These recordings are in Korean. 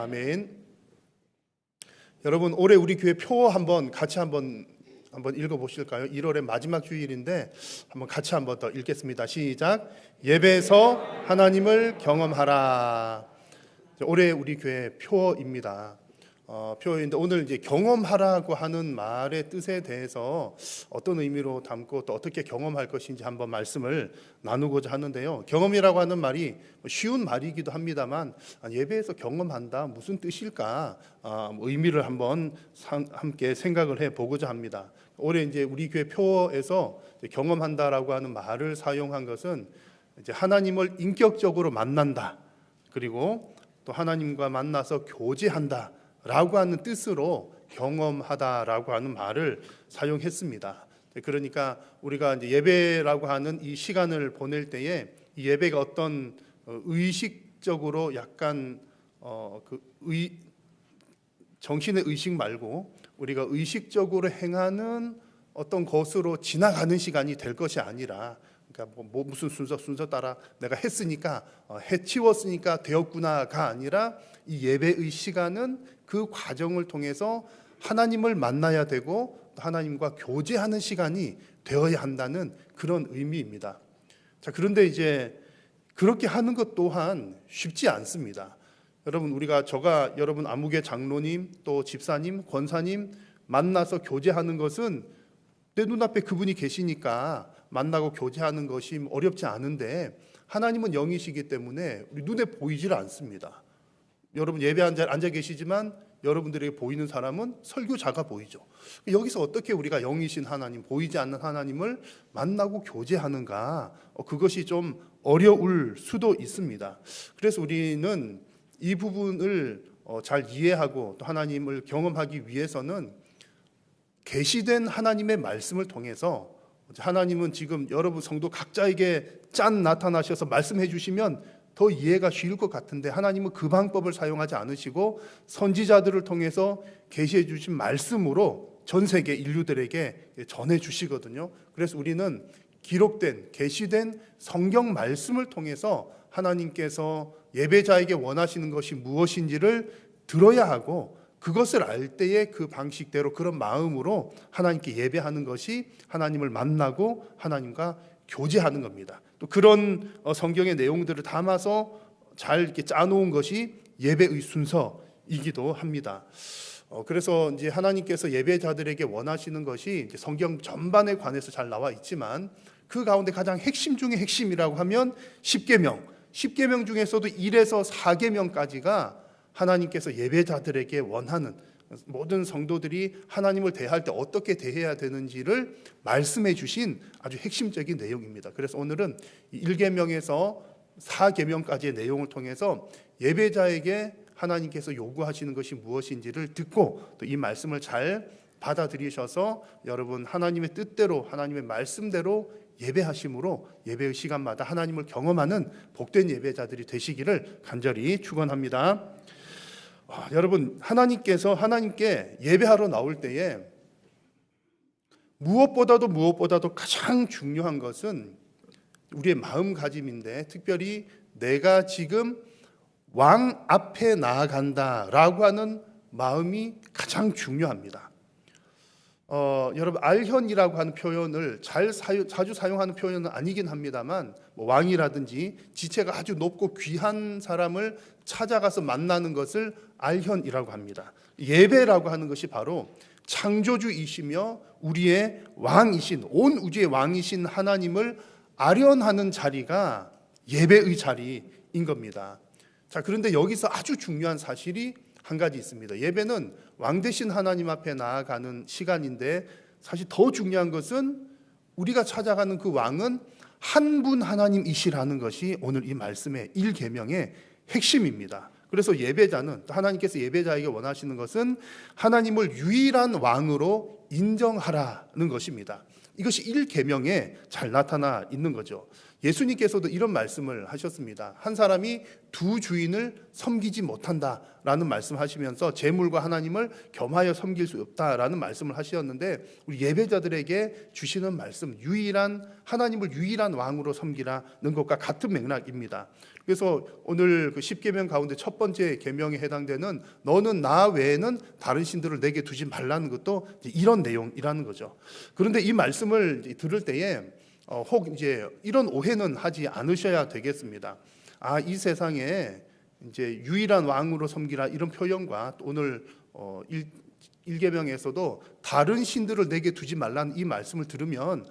아멘. 여러분, 올해 우리 교회 표 같이 한번 읽어보실까요? 1월의 마지막 주일인데 한번 같이 한번 더 읽겠습니다. 시작. 예배에서 하나님을 경험하라. 올해 우리 교회 표입니다. 표인데 오늘 이제 경험하라고 하는 말의 뜻에 대해서 어떤 의미로 담고 또 어떻게 경험할 것인지 한번 말씀을 나누고자 하는데요. 경험이라고 하는 말이 쉬운 말이기도 합니다만 예배에서 경험한다 무슨 뜻일까 의미를 한번 함께 생각을 해 보고자 합니다. 올해 이제 우리 교회 표에서 경험한다라고 하는 말을 사용한 것은 이제 하나님을 인격적으로 만난다, 그리고 또 하나님과 만나서 교제한다 라고 하는 뜻으로 경험하다라고 하는 말을 사용했습니다. 그러니까 우리가 이제 예배라고 하는 이 시간을 보낼 때에 이 예배가 어떤 의식적으로 약간 정신의 의식 말고 우리가 의식적으로 행하는 어떤 것으로 지나가는 시간이 될 것이 아니라, 그러니까 무슨 순서 따라 내가 했으니까 해치웠으니까 되었구나가 아니라 이 예배의 시간은 그 과정을 통해서 하나님을 만나야 되고 하나님과 교제하는 시간이 되어야 한다는 그런 의미입니다. 자, 그런데 이제 그렇게 하는 것 또한 쉽지 않습니다. 여러분, 제가 여러분 아무개 장로님 또 집사님 권사님 만나서 교제하는 것은 내 눈앞에 그분이 계시니까 만나고 교제하는 것이 어렵지 않은데, 하나님은 영이시기 때문에 우리 눈에 보이질 않습니다. 여러분 예배 앉아 계시지만 여러분들에게 보이는 사람은 설교자가 보이죠. 여기서 어떻게 우리가 영이신 하나님, 보이지 않는 하나님을 만나고 교제하는가, 그것이 좀 어려울 수도 있습니다. 그래서 우리는 이 부분을 잘 이해하고 또 하나님을 경험하기 위해서는 계시된 하나님의 말씀을 통해서, 하나님은 지금 여러분 성도 각자에게 나타나셔서 말씀해 주시면 더 이해가 쉬울 것 같은데, 하나님은 그 방법을 사용하지 않으시고 선지자들을 통해서 계시해 주신 말씀으로 전 세계 인류들에게 전해 주시거든요. 그래서 우리는 기록된 계시된 성경 말씀을 통해서 하나님께서 예배자에게 원하시는 것이 무엇인지를 들어야 하고, 그것을 알 때에 그 방식대로 그런 마음으로 하나님께 예배하는 것이 하나님을 만나고 하나님과 교제하는 겁니다. 또 그런 성경의 내용들을 담아서 잘 이렇게 짜놓은 것이 예배의 순서이기도 합니다. 그래서 이제 하나님께서 예배자들에게 원하시는 것이 이제 성경 전반에 관해서 잘 나와 있지만, 그 가운데 가장 핵심 중에 핵심이라고 하면 10계명 중에서도 1에서 4계명까지가 하나님께서 예배자들에게 원하는, 모든 성도들이 하나님을 대할 때 어떻게 대해야 되는지를 말씀해 주신 아주 핵심적인 내용입니다. 그래서 오늘은 1계명에서 4계명까지의 내용을 통해서 예배자에게 하나님께서 요구하시는 것이 무엇인지를 듣고 또 이 말씀을 잘 받아들이셔서 여러분 하나님의 뜻대로 하나님의 말씀대로 예배하심으로 예배의 시간마다 하나님을 경험하는 복된 예배자들이 되시기를 간절히 축원합니다. 여러분, 하나님께 예배하러 나올 때에 무엇보다도 가장 중요한 것은 우리의 마음가짐인데, 특별히 내가 지금 왕 앞에 나아간다라고 하는 마음이 가장 중요합니다. 여러분, 알현이라고 하는 표현을 자주 사용하는 표현은 아니긴 합니다만, 왕이라든지 지체가 아주 높고 귀한 사람을 찾아가서 만나는 것을 알현이라고 합니다. 예배라고 하는 것이 바로 창조주이시며 우리의 왕이신, 온 우주의 왕이신 하나님을 아련하는 자리가 예배의 자리인 겁니다. 자, 그런데 여기서 아주 중요한 사실이 한 가지 있습니다. 예배는 왕 대신 하나님 앞에 나아가는 시간인데, 사실 더 중요한 것은 우리가 찾아가는 그 왕은 한 분 하나님이시라는 것이 오늘 이 말씀의 1계명의 핵심입니다. 그래서 예배자는, 하나님께서 예배자에게 원하시는 것은 하나님을 유일한 왕으로 인정하라는 것입니다. 이것이 1계명에 잘 나타나 있는 거죠. 예수님께서도 이런 말씀을 하셨습니다. 한 사람이 두 주인을 섬기지 못한다라는 말씀하시면서 재물과 하나님을 겸하여 섬길 수 없다라는 말씀을 하셨는데, 우리 예배자들에게 주시는 말씀, 하나님을 유일한 왕으로 섬기라는 것과 같은 맥락입니다. 그래서 오늘 그 10계명 가운데 첫 번째 계명에 해당되는 너는 나 외에는 다른 신들을 내게 두지 말라는 것도 이런 내용이라는 거죠. 그런데 이 말씀을 들을 때에 혹 이제 이런 오해는 하지 않으셔야 되겠습니다. 이 세상에 이제 유일한 왕으로 섬기라 이런 표현과 오늘 1계명에서도 다른 신들을 내게 두지 말라는 이 말씀을 들으면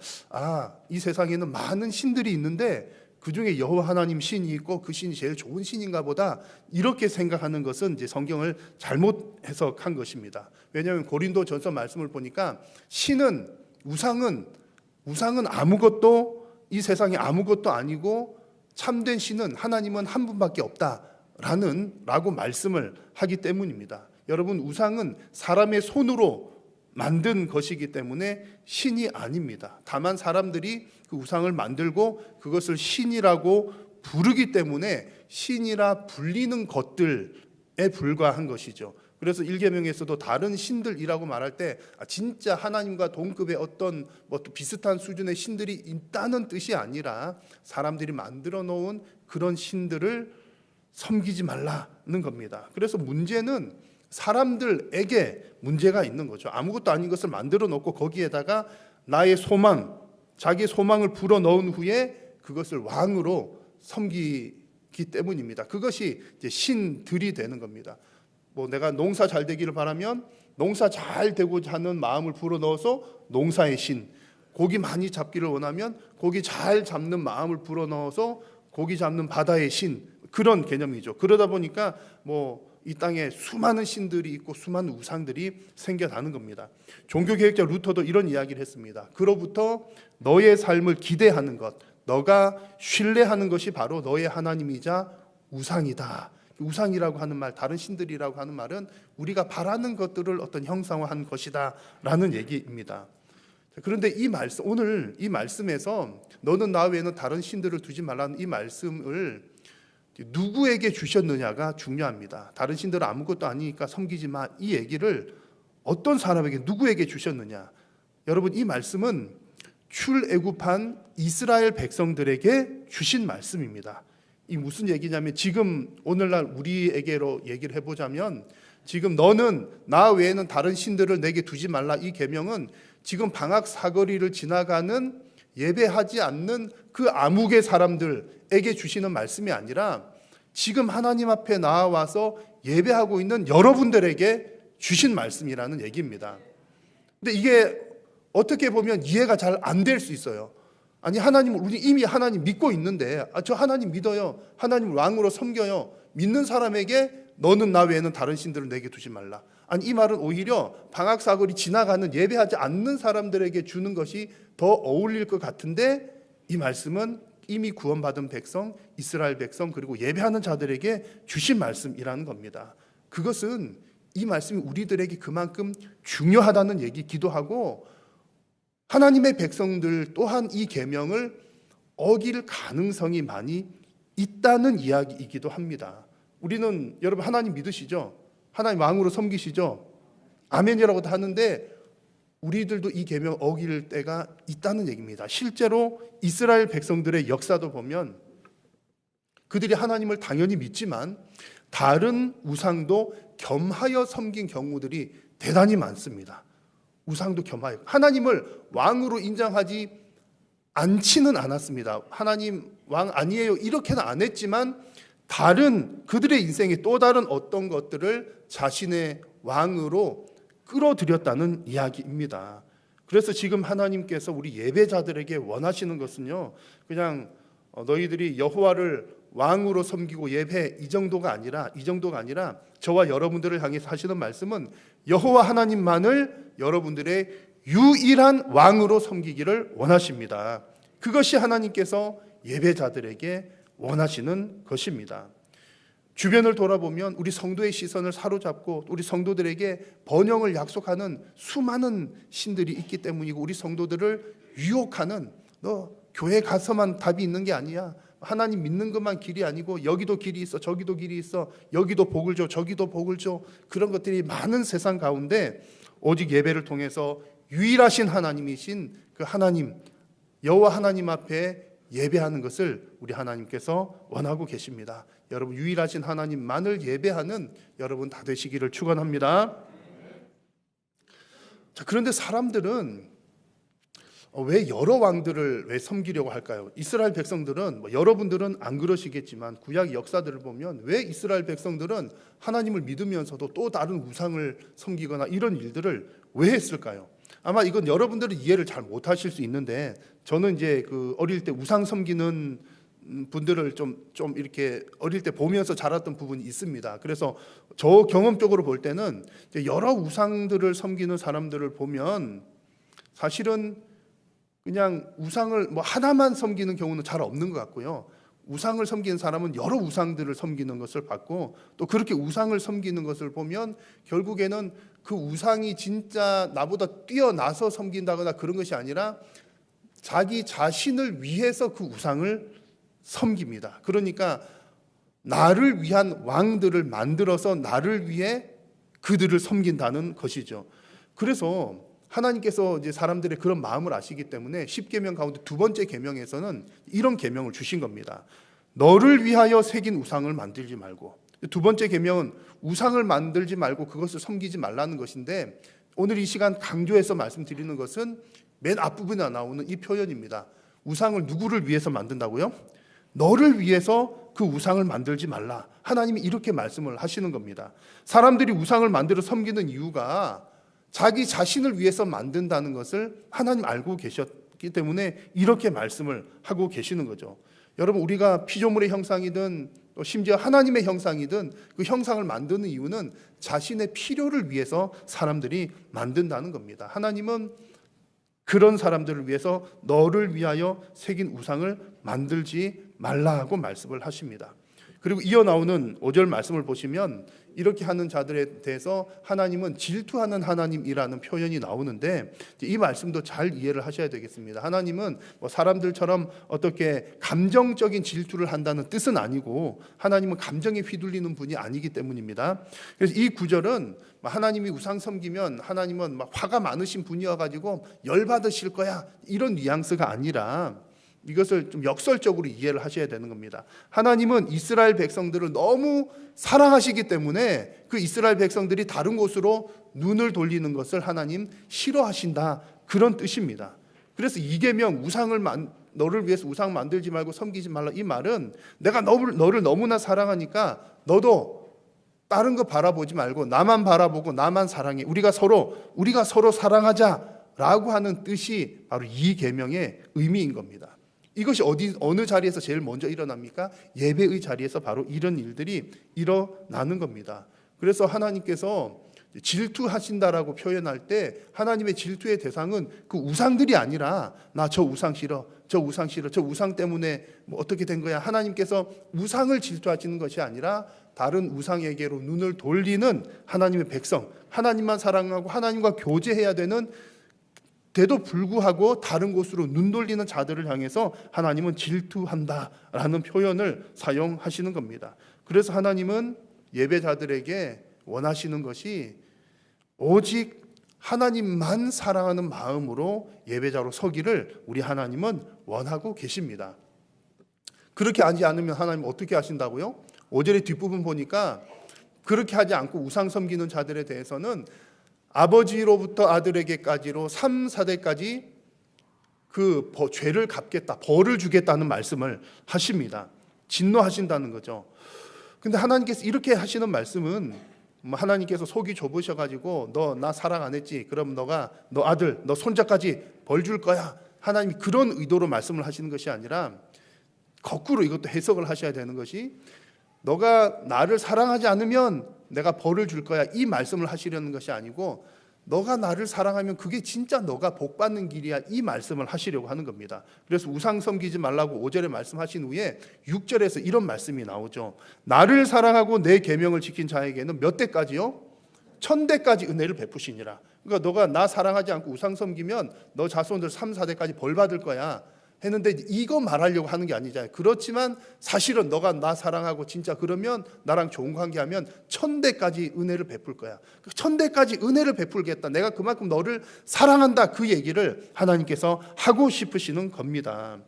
이 세상에는 많은 신들이 있는데 그중에 여호와 하나님 신이 있고 그 신이 제일 좋은 신인가 보다 이렇게 생각하는 것은 이제 성경을 잘못 해석한 것입니다. 왜냐하면 고린도전서 말씀을 보니까 신은 우상은 아무것도 이 세상에 아무것도 아니고 참된 신은 하나님은 한 분밖에 없다라고 말씀을 하기 때문입니다. 여러분, 우상은 사람의 손으로 만든 것이기 때문에 신이 아닙니다. 다만 사람들이 그 우상을 만들고 그것을 신이라고 부르기 때문에 신이라 불리는 것들에 불과한 것이죠. 그래서 1계명에서도 다른 신들이라고 말할 때 진짜 하나님과 동급의 어떤 비슷한 수준의 신들이 있다는 뜻이 아니라 사람들이 만들어 놓은 그런 신들을 섬기지 말라는 겁니다. 그래서 문제는 사람들에게 문제가 있는 거죠. 아무것도 아닌 것을 만들어 놓고 거기에다가 나의 소망, 자기 소망을 불어 넣은 후에 그것을 왕으로 섬기기 때문입니다. 그것이 이제 신들이 되는 겁니다. 내가 농사 잘 되기를 바라면 농사 잘 되고자 하는 마음을 불어 넣어서 농사의 신, 고기 많이 잡기를 원하면 고기 잘 잡는 마음을 불어 넣어서 고기 잡는 바다의 신, 그런 개념이죠. 그러다 보니까 이 땅에 수많은 신들이 있고 수많은 우상들이 생겨나는 겁니다. 종교개혁자 루터도 이런 이야기를 했습니다. 그로부터 너의 삶을 기대하는 것, 너가 신뢰하는 것이 바로 너의 하나님이자 우상이다. 우상이라고 하는 말, 다른 신들이라고 하는 말은 우리가 바라는 것들을 어떤 형상화한 것이다 라는 얘기입니다. 그런데 이 말씀, 오늘 이 말씀에서 너는 나 외에는 다른 신들을 두지 말라는 이 말씀을 누구에게 주셨느냐가 중요합니다. 다른 신들은 아무것도 아니니까 섬기지 마, 이 얘기를 어떤 사람에게, 누구에게 주셨느냐. 여러분, 이 말씀은 출애굽한 이스라엘 백성들에게 주신 말씀입니다. 이 무슨 얘기냐면 지금 오늘날 우리에게로 얘기를 해보자면 지금 너는 나 외에는 다른 신들을 내게 두지 말라, 이 계명은 지금 방학 사거리를 지나가는 예배하지 않는 그 암흑의 사람들에게 주시는 말씀이 아니라 지금 하나님 앞에 나와서 예배하고 있는 여러분들에게 주신 말씀이라는 얘기입니다. 근데 이게 어떻게 보면 이해가 잘 안 될 수 있어요. 아니, 우리 이미 하나님 믿고 있는데, 저 하나님 믿어요, 하나님 왕으로 섬겨요, 믿는 사람에게 너는 나 외에는 다른 신들을 내게 두지 말라. 아니, 이 말은 오히려 방학사거리 지나가는 예배하지 않는 사람들에게 주는 것이 더 어울릴 것 같은데, 이 말씀은 이미 구원받은 백성, 이스라엘 백성, 그리고 예배하는 자들에게 주신 말씀이라는 겁니다. 그것은 이 말씀이 우리들에게 그만큼 중요하다는 얘기기도 하고, 하나님의 백성들 또한 이 계명을 어길 가능성이 많이 있다는 이야기이기도 합니다. 우리는, 여러분, 하나님 믿으시죠? 하나님 왕으로 섬기시죠? 아멘이라고도 하는데 우리들도 이 계명 어길 때가 있다는 얘기입니다. 실제로 이스라엘 백성들의 역사도 보면 그들이 하나님을 당연히 믿지만 다른 우상도 겸하여 섬긴 경우들이 대단히 많습니다. 우상도 겸하여 하나님을 왕으로 인정하지 않지는 않았습니다. 하나님 왕 아니에요 이렇게는 안 했지만 다른 그들의 인생에 또 다른 어떤 것들을 자신의 왕으로 끌어들였다는 이야기입니다. 그래서 지금 하나님께서 우리 예배자들에게 원하시는 것은요, 그냥 너희들이 여호와를 왕으로 섬기고 예배 이 정도가 아니라 저와 여러분들을 향해서 하시는 말씀은 여호와 하나님만을 여러분들의 유일한 왕으로 섬기기를 원하십니다. 그것이 하나님께서 예배자들에게 원하시는 것입니다. 주변을 돌아보면 우리 성도의 시선을 사로잡고 우리 성도들에게 번영을 약속하는 수많은 신들이 있기 때문이고, 우리 성도들을 유혹하는, 너 교회 가서만 답이 있는 게 아니야, 하나님 믿는 것만 길이 아니고 여기도 길이 있어, 저기도 길이 있어, 여기도 복을 줘, 저기도 복을 줘, 그런 것들이 많은 세상 가운데 오직 예배를 통해서 유일하신 하나님이신 그 하나님 여호와 하나님 앞에 예배하는 것을 우리 하나님께서 원하고 계십니다. 여러분 유일하신 하나님만을 예배하는 여러분 다 되시기를 축원합니다. 자, 그런데 사람들은 왜 여러 왕들을 왜 섬기려고 할까요? 이스라엘 백성들은 여러분들은 안 그러시겠지만 구약 역사들을 보면 왜 이스라엘 백성들은 하나님을 믿으면서도 또 다른 우상을 섬기거나 이런 일들을 왜 했을까요? 아마 이건 여러분들은 이해를 잘 못하실 수 있는데 저는 이제 그 어릴 때 우상 섬기는 분들을 좀 이렇게 어릴 때 보면서 자랐던 부분이 있습니다. 그래서 저 경험적으로 볼 때는 여러 우상들을 섬기는 사람들을 보면 사실은 그냥 우상을 하나만 섬기는 경우는 잘 없는 것 같고요. 우상을 섬기는 사람은 여러 우상들을 섬기는 것을 봤고 또 그렇게 우상을 섬기는 것을 보면 결국에는 그 우상이 진짜 나보다 뛰어나서 섬긴다거나 그런 것이 아니라 자기 자신을 위해서 그 우상을 섬깁니다. 그러니까 나를 위한 왕들을 만들어서 나를 위해 그들을 섬긴다는 것이죠. 그래서 하나님께서 이제 사람들의 그런 마음을 아시기 때문에 10계명 가운데 두 번째 계명에서는 이런 계명을 주신 겁니다. 너를 위하여 새긴 우상을 만들지 말고. 두 번째 계명은 우상을 만들지 말고 그것을 섬기지 말라는 것인데 오늘 이 시간 강조해서 말씀드리는 것은 맨 앞부분에 나오는 이 표현입니다. 우상을 누구를 위해서 만든다고요? 너를 위해서 그 우상을 만들지 말라. 하나님이 이렇게 말씀을 하시는 겁니다. 사람들이 우상을 만들어 섬기는 이유가 자기 자신을 위해서 만든다는 것을 하나님 알고 계셨기 때문에 이렇게 말씀을 하고 계시는 거죠. 여러분 우리가 피조물의 형상이든 또 심지어 하나님의 형상이든 그 형상을 만드는 이유는 자신의 필요를 위해서 사람들이 만든다는 겁니다. 하나님은 그런 사람들을 위해서 너를 위하여 새긴 우상을 만들지 말라고 말씀을 하십니다. 그리고 이어 나오는 5절 말씀을 보시면 이렇게 하는 자들에 대해서 하나님은 질투하는 하나님이라는 표현이 나오는데 이 말씀도 잘 이해를 하셔야 되겠습니다. 하나님은 사람들처럼 어떻게 감정적인 질투를 한다는 뜻은 아니고 하나님은 감정에 휘둘리는 분이 아니기 때문입니다. 그래서 이 구절은 하나님이 우상 섬기면 하나님은 화가 많으신 분이어가지고 열받으실 거야 이런 뉘앙스가 아니라 이것을 좀 역설적으로 이해를 하셔야 되는 겁니다. 하나님은 이스라엘 백성들을 너무 사랑하시기 때문에 그 이스라엘 백성들이 다른 곳으로 눈을 돌리는 것을 하나님 싫어하신다 그런 뜻입니다. 그래서 이 계명 너를 위해서 우상 만들지 말고 섬기지 말라 이 말은 내가 너를 너무나 사랑하니까 너도 다른 거 바라보지 말고 나만 바라보고 나만 사랑해. 우리가 서로 사랑하자라고 하는 뜻이 바로 이 계명의 의미인 겁니다. 이것이 어느 자리에서 제일 먼저 일어납니까? 예배의 자리에서 바로 이런 일들이 일어나는 겁니다. 그래서 하나님께서 질투하신다라고 표현할 때 하나님의 질투의 대상은 그 우상들이 아니라 나 저 우상 싫어, 저 우상 싫어, 저 우상 때문에 어떻게 된 거야. 하나님께서 우상을 질투하시는 것이 아니라 다른 우상에게로 눈을 돌리는 하나님의 백성, 하나님만 사랑하고 하나님과 교제해야 되는 돼도 불구하고 다른 곳으로 눈 돌리는 자들을 향해서 하나님은 질투한다라는 표현을 사용하시는 겁니다. 그래서 하나님은 예배자들에게 원하시는 것이 오직 하나님만 사랑하는 마음으로 예배자로 서기를 우리 하나님은 원하고 계십니다. 그렇게 하지 않으면 하나님 어떻게 하신다고요? 5절의 뒷부분 보니까 그렇게 하지 않고 우상 섬기는 자들에 대해서는 아버지로부터 아들에게까지로 3, 4대까지 그 죄를 갚겠다, 벌을 주겠다는 말씀을 하십니다. 진노하신다는 거죠. 근데 하나님께서 이렇게 하시는 말씀은 하나님께서 속이 좁으셔가지고 너 나 사랑 안 했지? 그럼 너 아들, 너 손자까지 벌 줄 거야. 하나님이 그런 의도로 말씀을 하시는 것이 아니라 거꾸로 이것도 해석을 하셔야 되는 것이 너가 나를 사랑하지 않으면 내가 벌을 줄 거야 이 말씀을 하시려는 것이 아니고 너가 나를 사랑하면 그게 진짜 너가 복 받는 길이야 이 말씀을 하시려고 하는 겁니다. 그래서 우상 섬기지 말라고 5절에 말씀하신 후에 6절에서 이런 말씀이 나오죠. 나를 사랑하고 내 계명을 지킨 자에게는 몇 대까지요? 1000대까지 은혜를 베푸시니라. 그러니까 너가 나 사랑하지 않고 우상 섬기면 너 자손들 3, 4대까지 벌 받을 거야 했는데 이거 말하려고 하는 게 아니잖아요. 그렇지만 사실은 너가 나 사랑하고 진짜 그러면 나랑 좋은 관계하면 1000대까지 은혜를 베풀 거야. 1000대까지 은혜를 베풀겠다. 내가 그만큼 너를 사랑한다. 그 얘기를 하나님께서 하고 싶으시는 겁니다.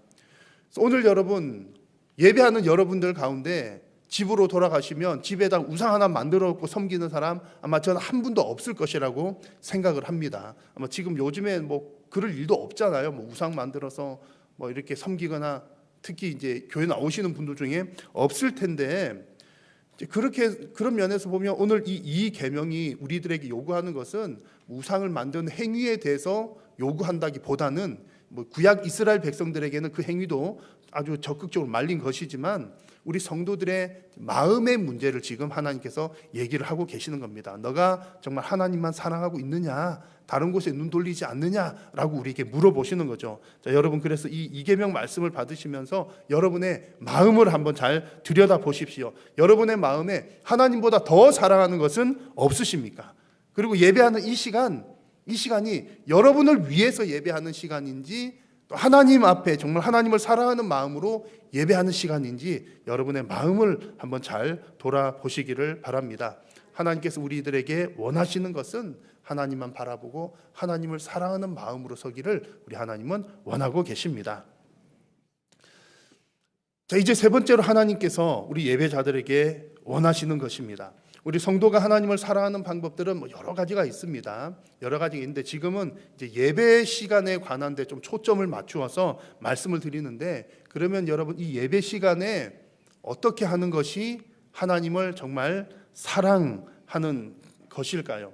오늘 여러분 예배하는 여러분들 가운데 집으로 돌아가시면 집에다 우상 하나 만들어 놓고 섬기는 사람 아마 저는 한 분도 없을 것이라고 생각을 합니다. 아마 지금 요즘에 뭐 그럴 일도 없잖아요. 뭐 우상 만들어서 뭐 이렇게 섬기거나 특히 이제 교회 나오시는 분들 중에 없을 텐데, 그렇게 그런 면에서 보면 오늘 이 계명이 우리들에게 요구하는 것은 우상을 만드는 행위에 대해서 요구한다기보다는 뭐 구약 이스라엘 백성들에게는 그 행위도 아주 적극적으로 말린 것이지만 우리 성도들의 마음의 문제를 지금 하나님께서 얘기를 하고 계시는 겁니다. 너가 정말 하나님만 사랑하고 있느냐, 다른 곳에 눈 돌리지 않느냐라고 우리에게 물어보시는 거죠. 자, 여러분, 그래서 이 계명 말씀을 받으시면서 여러분의 마음을 한번 잘 들여다 보십시오. 여러분의 마음에 하나님보다 더 사랑하는 것은 없으십니까? 그리고 예배하는 이 시간이 여러분을 위해서 예배하는 시간인지, 또 하나님 앞에 정말 하나님을 사랑하는 마음으로 예배하는 시간인지 여러분의 마음을 한번 잘 돌아보시기를 바랍니다. 하나님께서 우리들에게 원하시는 것은 하나님만 바라보고 하나님을 사랑하는 마음으로 서기를 우리 하나님은 원하고 계십니다. 자, 이제 세 번째로 하나님께서 우리 예배자들에게 원하시는 것입니다. 우리 성도가 하나님을 사랑하는 방법들은 뭐 여러 가지가 있습니다. 여러 가지가 있는데 지금은 이제 예배 시간에 관한 데 좀 초점을 맞추어서 말씀을 드리는데, 그러면 여러분 이 예배 시간에 어떻게 하는 것이 하나님을 정말 사랑하는 것일까요?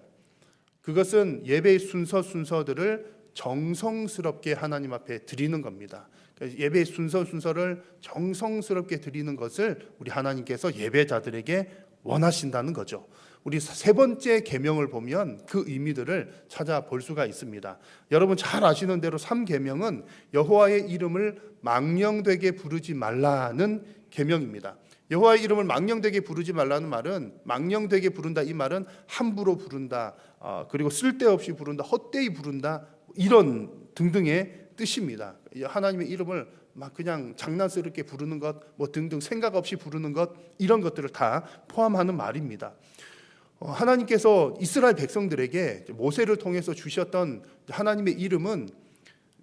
그것은 예배의 순서들을 정성스럽게 하나님 앞에 드리는 겁니다. 예배의 순서를 정성스럽게 드리는 것을 우리 하나님께서 예배자들에게 원하신다는 거죠. 우리 세 번째 계명을 보면 그 의미들을 찾아볼 수가 있습니다. 여러분 잘 아시는 대로 3계명은 여호와의 이름을 망령되게 부르지 말라는 계명입니다. 여호와의 이름을 망령되게 부르지 말라는 말은, 망령되게 부른다 이 말은 함부로 부른다, 그리고 쓸데없이 부른다, 헛되이 부른다, 이런 등등의 뜻입니다. 하나님의 이름을 막 그냥 장난스럽게 부르는 것, 뭐 등등 생각 없이 부르는 것, 이런 것들을 다 포함하는 말입니다. 하나님께서 이스라엘 백성들에게 모세를 통해서 주셨던 하나님의 이름은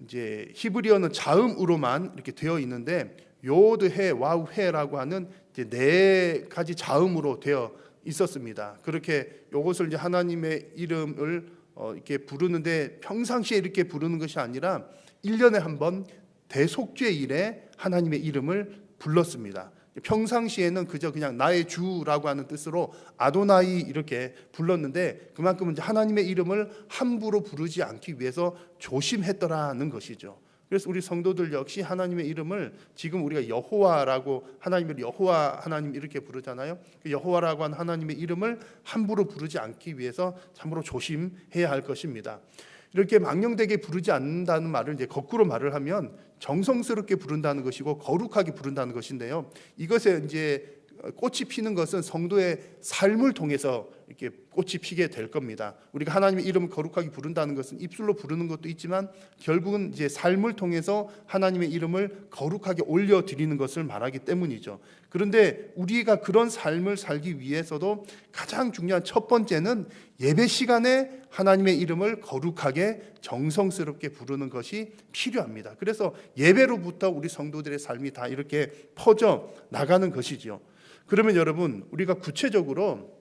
이제 히브리어는 자음으로만 이렇게 되어 있는데 요드해 와우해라고 하는 이제 4가지 자음으로 되어 있었습니다. 그렇게 요것을 이제 하나님의 이름을 이렇게 부르는데 평상시에 이렇게 부르는 것이 아니라 1년에 한 번 대속죄일에 하나님의 이름을 불렀습니다. 평상시에는 그저 그냥 나의 주라고 하는 뜻으로 아도나이 이렇게 불렀는데, 그만큼 이제 하나님의 이름을 함부로 부르지 않기 위해서 조심했더라는 것이죠. 그래서 우리 성도들 역시 하나님의 이름을 지금 우리가 여호와라고, 하나님을 여호와 하나님 이렇게 부르잖아요. 그 여호와라고 하는 하나님의 이름을 함부로 부르지 않기 위해서 참으로 조심해야 할 것입니다. 이렇게 망령되게 부르지 않는다는 말을 이제 거꾸로 말을 하면 정성스럽게 부른다는 것이고 거룩하게 부른다는 것인데요. 이것에 이제 꽃이 피는 것은 성도의 삶을 통해서 이렇게 꽃이 피게 될 겁니다. 우리가 하나님의 이름을 거룩하게 부른다는 것은 입술로 부르는 것도 있지만 결국은 이제 삶을 통해서 하나님의 이름을 거룩하게 올려드리는 것을 말하기 때문이죠. 그런데 우리가 그런 삶을 살기 위해서도 가장 중요한 첫 번째는 예배 시간에 하나님의 이름을 거룩하게 정성스럽게 부르는 것이 필요합니다. 그래서 예배로부터 우리 성도들의 삶이 다 이렇게 퍼져 나가는 것이죠. 그러면 여러분, 우리가 구체적으로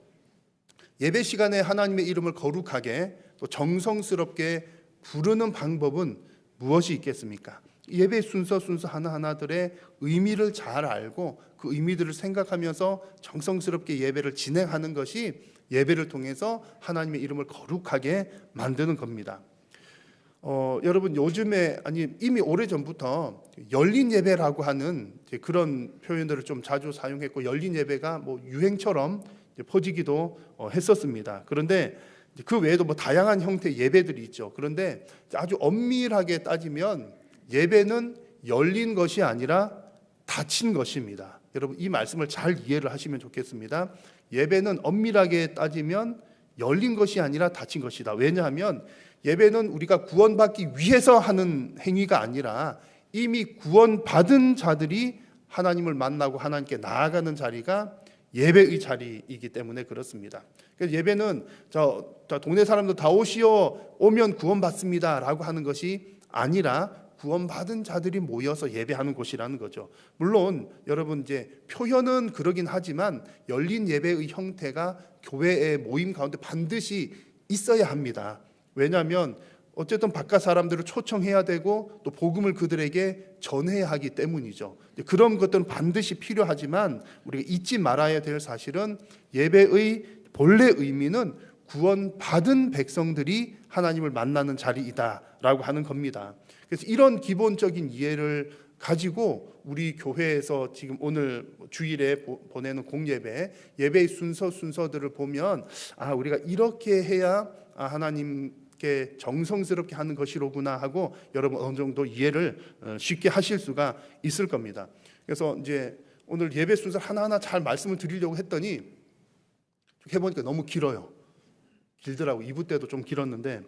예배 시간에 하나님의 이름을 거룩하게 또 정성스럽게 부르는 방법은 무엇이 있겠습니까? 예배 순서 하나하나들의 의미를 잘 알고 그 의미들을 생각하면서 정성스럽게 예배를 진행하는 것이 예배를 통해서 하나님의 이름을 거룩하게 만드는 겁니다. 여러분 요즘에, 아니 이미 오래전부터 열린 예배라고 하는 그런 표현들을 좀 자주 사용했고, 열린 예배가 뭐 유행처럼 퍼지기도 했었습니다. 그런데 그 외에도 뭐 다양한 형태의 예배들이 있죠. 그런데 아주 엄밀하게 따지면 예배는 열린 것이 아니라 닫힌 것입니다. 여러분 이 말씀을 잘 이해를 하시면 좋겠습니다. 예배는 엄밀하게 따지면 열린 것이 아니라 닫힌 것이다. 왜냐하면 예배는 우리가 구원받기 위해서 하는 행위가 아니라 이미 구원받은 자들이 하나님을 만나고 하나님께 나아가는 자리가 예배의 자리이기 때문에 그렇습니다. 그래서 예배는 동네 사람들 다 오시오, 오면 구원받습니다 라고 하는 것이 아니라 구원받은 자들이 모여서 예배하는 곳이라는 거죠. 물론 여러분 이제 표현은 그러긴 하지만 열린 예배의 형태가 교회의 모임 가운데 반드시 있어야 합니다. 왜냐하면 어쨌든 바깥 사람들을 초청해야 되고 또 복음을 그들에게 전해야 하기 때문이죠. 그런 것들은 반드시 필요하지만 우리가 잊지 말아야 될 사실은 예배의 본래 의미는 구원받은 백성들이 하나님을 만나는 자리이다라고 하는 겁니다. 그래서 이런 기본적인 이해를 가지고 우리 교회에서 지금 오늘 주일에 보내는 공예배, 예배의 순서들을 보면 우리가 이렇게 해야 하나님께 정성스럽게 하는 것이로구나 하고 여러분 어느 정도 이해를 쉽게 하실 수가 있을 겁니다. 그래서 이제 오늘 예배 순서 하나하나 잘 말씀을 드리려고 했더니 해보니까 너무 길더라고. 2부 때도 좀 길었는데,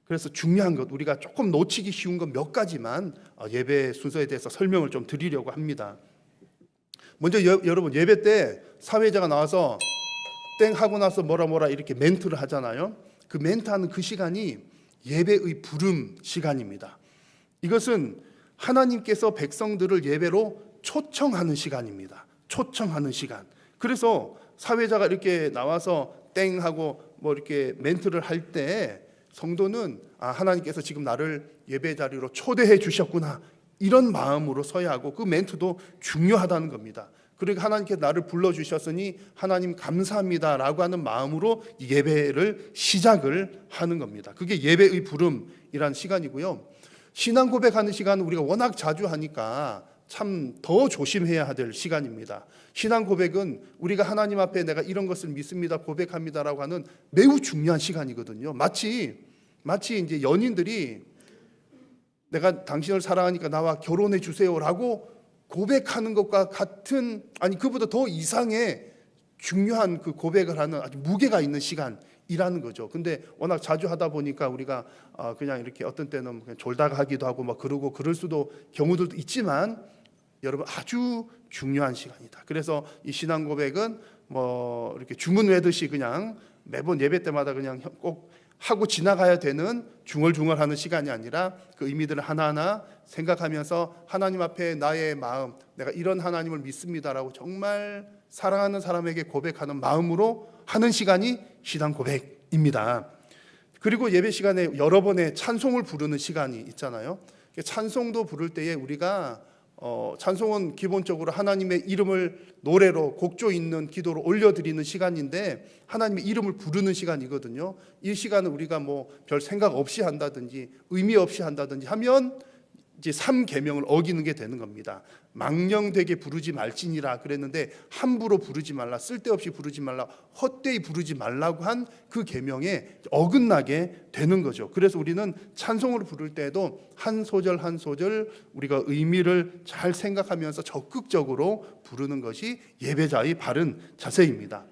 그래서 중요한 것, 우리가 조금 놓치기 쉬운 것 몇 가지만 예배 순서에 대해서 설명을 좀 드리려고 합니다. 먼저 여러분 예배 때 사회자가 나와서 땡 하고 나서 뭐라 이렇게 멘트를 하잖아요. 그 멘트하는 그 시간이 예배의 부름 시간입니다. 이것은 하나님께서 백성들을 예배로 초청하는 시간입니다. 초청하는 시간. 그래서 사회자가 이렇게 나와서 땡 하고 뭐 이렇게 멘트를 할 때 성도는 하나님께서 지금 나를 예배 자리로 초대해 주셨구나 이런 마음으로 서야 하고, 그 멘트도 중요하다는 겁니다. 그러니까 하나님께서 나를 불러주셨으니 하나님 감사합니다라고 하는 마음으로 예배를 시작을 하는 겁니다. 그게 예배의 부름이란 시간이고요. 신앙 고백하는 시간은 우리가 워낙 자주 하니까 참 더 조심해야 될 시간입니다. 신앙 고백은 우리가 하나님 앞에 내가 이런 것을 믿습니다, 고백합니다라고 하는 매우 중요한 시간이거든요. 마치 이제 연인들이 내가 당신을 사랑하니까 나와 결혼해 주세요라고 고백하는 것과 같은, 아니 그보다 더 이상의 중요한 그 고백을 하는 아주 무게가 있는 시간이라는 거죠. 근데 워낙 자주 하다 보니까 우리가 그냥 이렇게 어떤 때는 그냥 졸다가 하기도 하고 막 그러고 그럴 수도 경우들도 있지만 여러분 아주 중요한 시간이다. 그래서 이 신앙 고백은 뭐 이렇게 주문 외듯이 그냥 매번 예배 때마다 그냥 꼭 하고 지나가야 되는 중얼중얼하는 시간이 아니라 그 의미들을 하나하나 생각하면서 하나님 앞에 나의 마음, 내가 이런 하나님을 믿습니다라고 정말 사랑하는 사람에게 고백하는 마음으로 하는 시간이 신앙 고백입니다. 그리고 예배 시간에 여러 번의 찬송을 부르는 시간이 있잖아요. 찬송도 부를 때에 우리가 찬송은 기본적으로 하나님의 이름을 노래로 곡조 있는 기도로 올려드리는 시간인데 하나님의 이름을 부르는 시간이거든요. 이 시간은 우리가 뭐 별 생각 없이 한다든지 의미 없이 한다든지 하면 이제 3계명을 어기는 게 되는 겁니다. 망령되게 부르지 말지니라 그랬는데 함부로 부르지 말라, 쓸데없이 부르지 말라, 헛되이 부르지 말라고 한 그 계명에 어긋나게 되는 거죠. 그래서 우리는 찬송을 부를 때에도 한 소절 한 소절 우리가 의미를 잘 생각하면서 적극적으로 부르는 것이 예배자의 바른 자세입니다.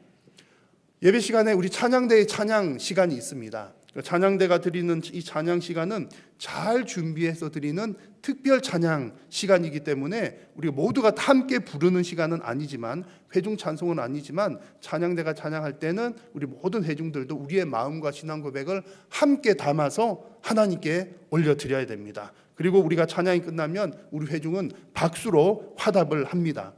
예배 시간에 우리 찬양대의 찬양 시간이 있습니다. 찬양대가 드리는 이 찬양 시간은 잘 준비해서 드리는 특별 찬양 시간이기 때문에 우리 모두가 다 함께 부르는 시간은 아니지만, 회중 찬송은 아니지만 찬양대가 찬양할 때는 우리 모든 회중들도 우리의 마음과 신앙 고백을 함께 담아서 하나님께 올려드려야 됩니다. 그리고 우리가 찬양이 끝나면 우리 회중은 박수로 화답을 합니다.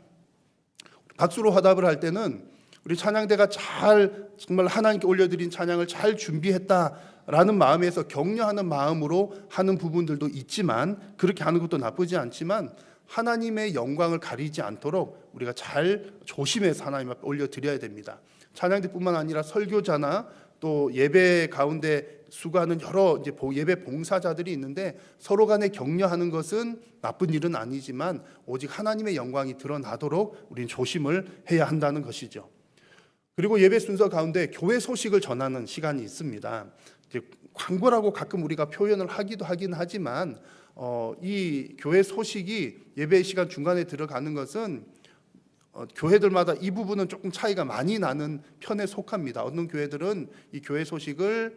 박수로 화답을 할 때는 우리 찬양대가 잘 정말 하나님께 올려드린 찬양을 잘 준비했다라는 마음에서 격려하는 마음으로 하는 부분들도 있지만, 그렇게 하는 것도 나쁘지 않지만 하나님의 영광을 가리지 않도록 우리가 잘 조심해서 하나님 앞에 올려드려야 됩니다. 찬양대뿐만 아니라 설교자나 또 예배 가운데 수고하는 여러 이제 예배 봉사자들이 있는데 서로 간에 격려하는 것은 나쁜 일은 아니지만 오직 하나님의 영광이 드러나도록 우리는 조심을 해야 한다는 것이죠. 그리고 예배 순서 가운데 교회 소식을 전하는 시간이 있습니다. 이제 광고라고 가끔 우리가 표현을 하긴 하지만 이 교회 소식이 예배 시간 중간에 들어가는 것은 교회들마다 이 부분은 조금 차이가 많이 나는 편에 속합니다. 어떤 교회들은 이 교회 소식을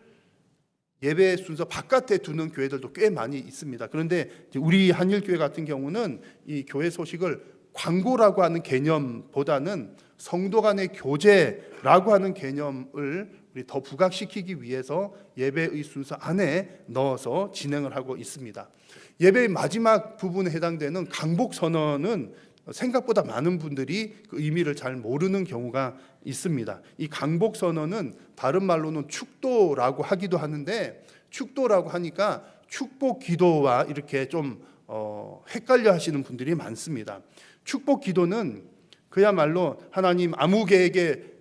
예배 순서 바깥에 두는 교회들도 꽤 많이 있습니다. 그런데 우리 한일교회 같은 경우는 이 교회 소식을 광고라고 하는 개념보다는 성도 간의 교제라고 하는 개념을 우리 더 부각시키기 위해서 예배의 순서 안에 넣어서 진행을 하고 있습니다. 예배의 마지막 부분에 해당되는 강복 선언은 생각보다 많은 분들이 그 의미를 잘 모르는 경우가 있습니다. 이 강복 선언은 다른 말로는 축도라고 하기도 하는데, 축도라고 하니까 축복 기도와 이렇게 좀 헷갈려 하시는 분들이 많습니다. 축복 기도는 그야말로 하나님 아무개에게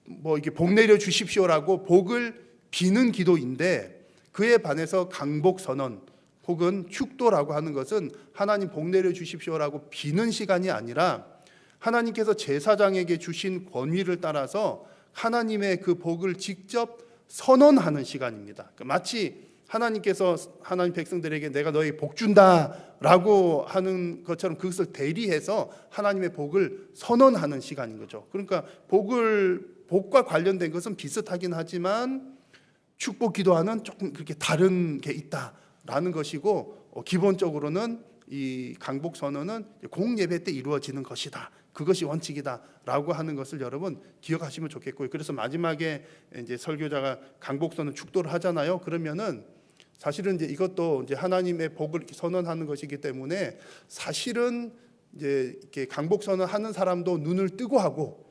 뭐 이게 복 내려 주십시오라고 복을 비는 기도인데, 그에 반해서 강복 선언 혹은 축도라고 하는 것은 하나님 복 내려 주십시오라고 비는 시간이 아니라 하나님께서 제사장에게 주신 권위를 따라서 하나님의 그 복을 직접 선언하는 시간입니다. 마치 하나님께서 하나님 백성들에게 내가 너에게 복 준다라고 하는 것처럼 그것을 대리해서 하나님의 복을 선언하는 시간인 거죠. 그러니까 복과 관련된 것은 비슷하긴 하지만 축복 기도와는 조금 그렇게 다른 게 있다라는 것이고, 기본적으로는 이 강복 선언은 공예배 때 이루어지는 것이다, 그것이 원칙이다라고 하는 것을 여러분 기억하시면 좋겠고요. 그래서 마지막에 이제 설교자가 강복 선언 축도를 하잖아요. 그러면은 사실은 이제 이것도 이제 하나님의 복을 선언하는 것이기 때문에 사실은 이제 이렇게 강복 선언하는 사람도 눈을 뜨고 하고,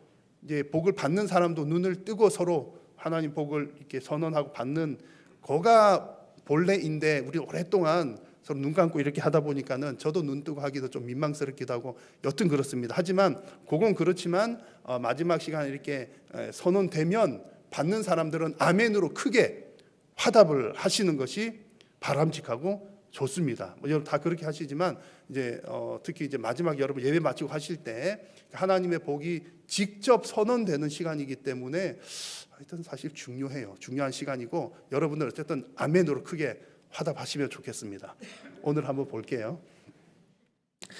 이제 복을 받는 사람도 눈을 뜨고 서로 하나님 복을 이렇게 선언하고 받는 거가 본래인데, 우리 오랫동안 서로 눈 감고 이렇게 하다 보니까는 저도 눈 뜨고 하기도 좀 민망스럽기도 하고 여튼 그렇습니다. 하지만 그건 그렇지만 마지막 시간에 이렇게 선언되면 받는 사람들은 아멘으로 크게 화답을 하시는 것이 바람직하고 좋습니다. 여러분 다 그렇게 하시지만 이제 특히 이제 마지막 여러분 예배 마치고 하실 때 하나님의 복이 직접 선언되는 시간이기 때문에 하여튼 사실 중요해요. 중요한 시간이고, 여러분들 어쨌든 아멘으로 크게 화답하시면 좋겠습니다. 오늘 한번 볼게요.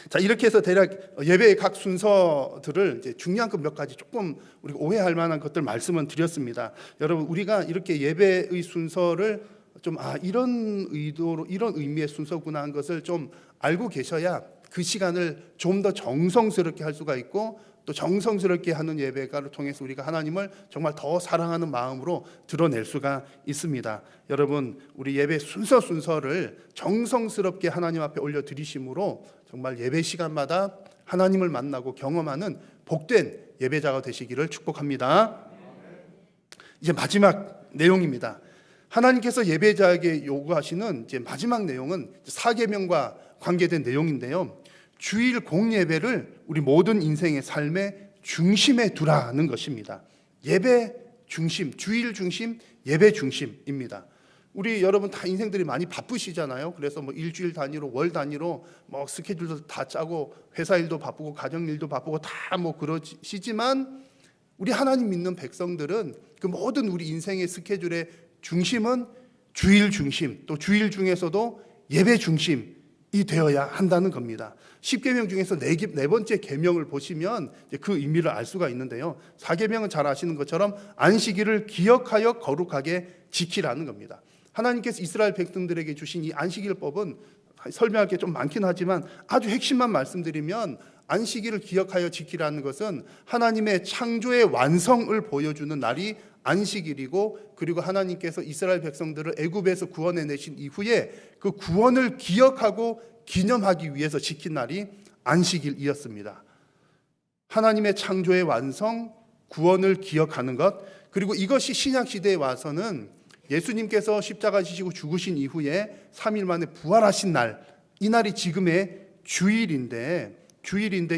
자, 이렇게 해서 대략 예배의 각 순서들을 이제 중요한 것 몇 가지 조금 우리가 오해할 만한 것들 말씀은 드렸습니다. 여러분 우리가 이렇게 예배의 순서를 좀 이런 의도로 이런 의미의 순서구나 한 것을 좀 알고 계셔야 그 시간을 좀 더 정성스럽게 할 수가 있고, 또 정성스럽게 하는 예배가를 통해서 우리가 하나님을 정말 더 사랑하는 마음으로 드러낼 수가 있습니다. 여러분 우리 예배 순서를 정성스럽게 하나님 앞에 올려드리심으로 정말 예배 시간마다 하나님을 만나고 경험하는 복된 예배자가 되시기를 축복합니다. 이제 마지막 내용입니다. 하나님께서 예배자에게 요구하시는 이제 마지막 내용은 사계명과 관계된 내용인데요. 주일 공예배를 우리 모든 인생의 삶의 중심에 두라는 것입니다. 예배 중심, 주일 중심, 예배 중심입니다. 우리 여러분 다 인생들이 많이 바쁘시잖아요. 그래서 뭐 일주일 단위로, 월 단위로 뭐 스케줄도 다 짜고 회사 일도 바쁘고 가정 일도 바쁘고 다 뭐 그러시지만, 우리 하나님 믿는 백성들은 그 모든 우리 인생의 스케줄의 중심은 주일 중심, 또 주일 중에서도 예배 중심이 되어야 한다는 겁니다. 10계명 중에서 네 번째 계명을 보시면 그 의미를 알 수가 있는데요. 4계명은 잘 아시는 것처럼 안식일을 기억하여 거룩하게 지키라는 겁니다. 하나님께서 이스라엘 백성들에게 주신 이 안식일법은 설명할 게 좀 많긴 하지만 아주 핵심만 말씀드리면, 안식일을 기억하여 지키라는 것은 하나님의 창조의 완성을 보여주는 날이 안식일이고, 그리고 하나님께서 이스라엘 백성들을 애굽에서 구원해 내신 이후에 그 구원을 기억하고 기념하기 위해서 지킨 날이 안식일이었습니다. 하나님의 창조의 완성, 구원을 기억하는 것, 그리고 이것이 신약 시대에 와서는 예수님께서 십자가 지시고 죽으신 이후에 3일 만에 부활하신 날, 이 날이 지금의 주일인데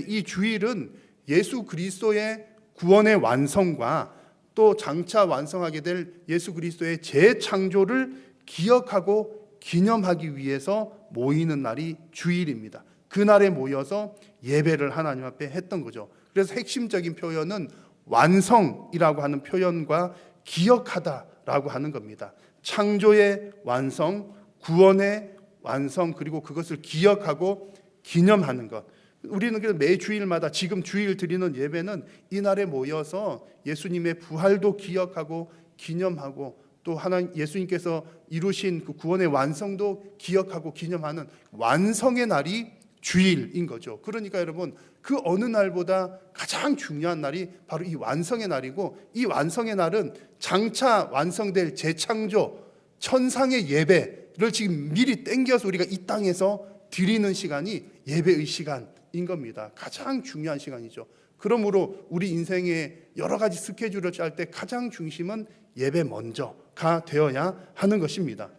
이 주일은 예수 그리스도의 구원의 완성과 또 장차 완성하게 될 예수 그리스도의 재창조를 기억하고 기념하기 위해서 모이는 날이 주일입니다. 그날에 모여서 예배를 하나님 앞에 했던 거죠. 그래서 핵심적인 표현은 완성이라고 하는 표현과 기억하다라고 하는 겁니다. 창조의 완성, 구원의 완성, 그리고 그것을 기억하고 기념하는 것. 우리는 그래서 매 주일마다 지금 주일 드리는 예배는 이날에 모여서 예수님의 부활도 기억하고 기념하고, 또 하나님 예수님께서 이루신 그 구원의 완성도 기억하고 기념하는 완성의 날이 주일인 거죠. 그러니까 여러분 그 어느 날보다 가장 중요한 날이 바로 이 완성의 날이고, 이 완성의 날은 장차 완성될 재창조 천상의 예배, 예배를 지금 미리 땡겨서 우리가 이 땅에서 드리는 시간이 예배의 시간인 겁니다. 가장 중요한 시간이죠. 그러므로 우리 인생의 여러 가지 스케줄을 짤 때 가장 중심은 예배 먼저가 되어야 하는 것입니다.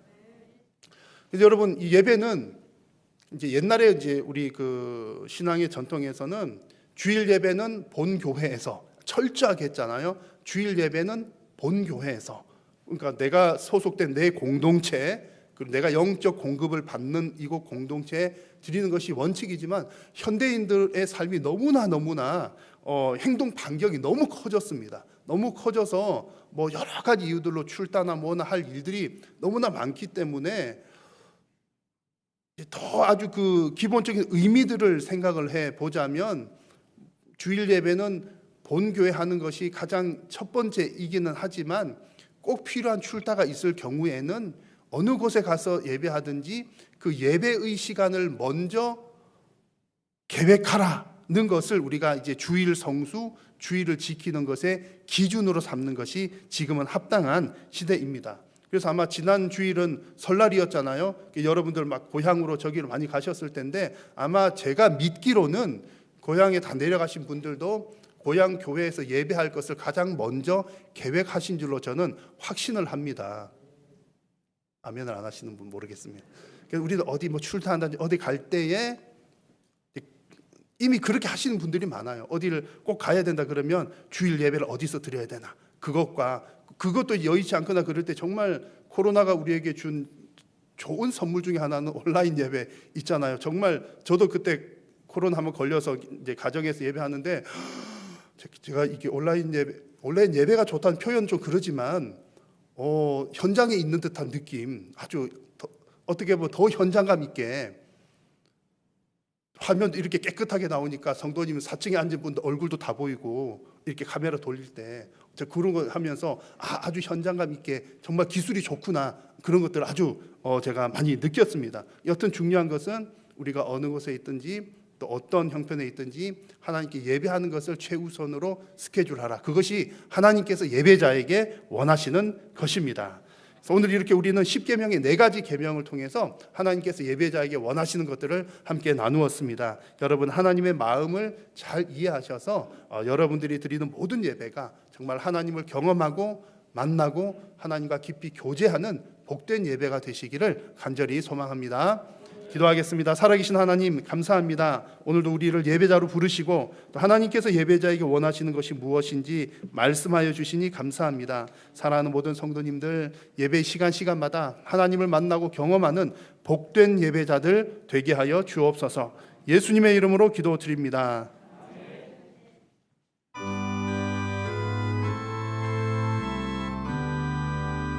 그래서 여러분, 이 예배는 이제 옛날에 이제 우리 그 신앙의 전통에서는 주일 예배는 본 교회에서 철저하게 했잖아요. 주일 예배는 본 교회에서, 그러니까 내가 소속된 내 공동체, 그리고 내가 영적 공급을 받는 이곳 공동체에 드리는 것이 원칙이지만 현대인들의 삶이 너무나 행동 반경이 너무 커졌습니다. 너무 커져서 뭐 여러 가지 이유들로 출타나 뭐나 할 일들이 너무나 많기 때문에 더 아주 그 기본적인 의미들을 생각을 해 보자면 주일 예배는 본교회 하는 것이 가장 첫 번째이기는 하지만 꼭 필요한 출타가 있을 경우에는 어느 곳에 가서 예배하든지 그 예배의 시간을 먼저 계획하라는 것을 우리가 이제 주일 성수, 주일을 지키는 것의 기준으로 삼는 것이 지금은 합당한 시대입니다. 그래서 아마 지난 주일은 설날이었잖아요. 여러분들 막 고향으로 저기를 많이 가셨을 텐데 아마 제가 믿기로는 고향에 다 내려가신 분들도 고향 교회에서 예배할 것을 가장 먼저 계획하신 줄로 저는 확신을 합니다. 아멘을 안 하시는 분 모르겠습니다. 그래서 우리도 어디 뭐 출타한다든지 어디 갈 때에 이미 그렇게 하시는 분들이 많아요. 어디를 꼭 가야 된다 그러면 주일 예배를 어디서 드려야 되나, 그것도 여의치 않거나 그럴 때 정말 코로나가 우리에게 준 좋은 선물 중에 하나는 온라인 예배 있잖아요. 정말 저도 그때 코로나 한번 걸려서 이제 가정에서 예배하는데 제가 이게 온라인 예배가 좋다는 표현 좀 그러지만 현장에 있는 듯한 느낌, 아주 어떻게 보면 더 현장감 있게 화면도 이렇게 깨끗하게 나오니까 성도님 4층에 앉은 분들 얼굴도 다 보이고 이렇게 카메라 돌릴 때 그런 거 하면서 아주 현장감 있게 정말 기술이 좋구나, 그런 것들을 아주 제가 많이 느꼈습니다. 여튼 중요한 것은 우리가 어느 곳에 있든지 또 어떤 형편에 있든지 하나님께 예배하는 것을 최우선으로 스케줄하라. 그것이 하나님께서 예배자에게 원하시는 것입니다. 그래서 오늘 이렇게 우리는 10계명의 4가지 계명을 통해서 하나님께서 예배자에게 원하시는 것들을 함께 나누었습니다. 여러분, 하나님의 마음을 잘 이해하셔서 여러분들이 드리는 모든 예배가 정말 하나님을 경험하고 만나고 하나님과 깊이 교제하는 복된 예배가 되시기를 간절히 소망합니다. 기도하겠습니다. 살아계신 하나님, 감사합니다. 오늘도 우리를 예배자로 부르시고 또 하나님께서 예배자에게 원하시는 것이 무엇인지 말씀하여 주시니 감사합니다. 사랑하는 모든 성도님들, 예배 시간마다 하나님을 만나고 경험하는 복된 예배자들 되게 하여 주옵소서. 예수님의 이름으로 기도드립니다.